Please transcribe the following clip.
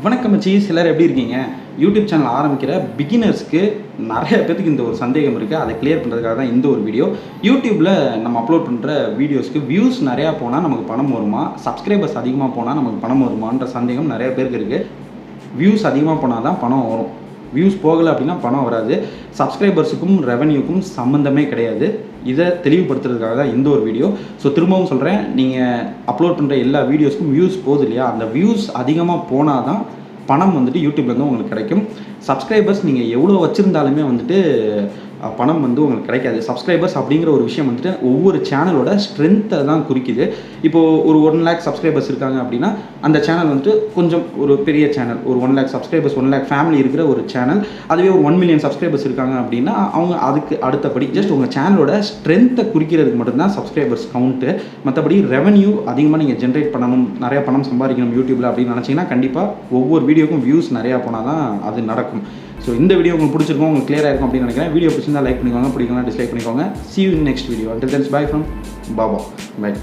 வணக்கம் மச்சீஸ், எல்லாரும் எப்படி இருக்கீங்க? யூடியூப் சேனல் ஆரம்பிக்கிற பிகினர்ஸ்க்கு நிறைய பேருக்கு இந்த ஒரு சந்தேகம் இருக்குது. அதை கிளியர் பண்ணுறதுக்காக தான் இந்த ஒரு வீடியோ. யூடியூப்பில் நம்ம அப்லோட் பண்ணுற வீடியோஸ்க்கு வியூஸ் நிறையா போனால் நமக்கு பணம் வருமா, சப்ஸ்கிரைபர்ஸ் அதிகமாக போனால் நமக்கு பணம் வருமான்ற சந்தேகம் நிறைய பேருக்கு இருக்குது. வியூஸ் அதிகமாக போனால் தான் பணம் வரும், வியூஸ் போகலை அப்படின்னா பணம் வராது. சப்ஸ்கிரைபர்ஸுக்கும் ரெவன்யூக்கும் சம்மந்தமே கிடையாது. இதை தெளிவுபடுத்துறதுக்காக தான் இந்த ஒரு வீடியோ. ஸோ திரும்பவும் சொல்கிறேன், நீங்கள் அப்லோட் பண்ணுற எல்லா வீடியோஸ்க்கும் வியூஸ் போகுது இல்லையா, அந்த வியூஸ் அதிகமாக போனால் தான் பணம் வந்துட்டு யூடியூப்லேருந்து உங்களுக்கு கிடைக்கும். சப்ஸ்கிரைபர்ஸ் நீங்கள் எவ்வளோ வச்சுருந்தாலுமே வந்துட்டு பணம் வந்து உங்களுக்கு கிடைக்காது. சப்ஸ்கிரைபர்ஸ் அப்படிங்கிற ஒரு விஷயம் வந்துட்டு ஒவ்வொரு சேனலோட ஸ்ட்ரென்த்தை தான் குறிக்குது. இப்போது ஒரு 1 lakh சப்ஸ்கிரைபர்ஸ் இருக்காங்க அப்படின்னா அந்த சேனல் வந்துட்டு கொஞ்சம் ஒரு பெரிய சேனல், ஒரு 1 lakh சப்ஸ்கிரைபர்ஸ், 1 lakh ஃபேமிலி இருக்கிற ஒரு சேனல். அதுவே ஒரு 1 million சப்ஸ்கிரைபர்ஸ் இருக்காங்க அப்படின்னா அவங்க அதுக்கு அடுத்தபடி ஜஸ்ட் உங்கள் சேனலோட ஸ்ட்ரென்த்தை குறிக்கிறதுக்கு மட்டும்தான் சப்ஸ்கிரைபர்ஸ் கவுண்ட்டு. மற்றபடி ரெவன்யூ அதிகமாக நீங்கள் ஜென்ரேட் பண்ணணும், நிறையா பணம் சம்பாதிக்கணும் யூடியூப்பில் அப்படின்னு நினச்சிங்கன்னா கண்டிப்பாக ஒவ்வொரு வீடியோக்கும் வியூஸ் நிறையா போனால் தான் அது நடக்கும். ஸோ இந்த வீடியோ உங்களுக்கு பிடிச்சிருக்கும், உங்களுக்கு கிளியராக இருக்கும் அப்படின்னு நினைக்கிறேன். வீடியோ பிடிச்சிருந்தா லைக் பண்ணிக்கோங்க, பிடிக்கலாம் டிஸ்லைக் பண்ணிக்கோங்க. See you in next video. Until then, bye from Baba. Bye.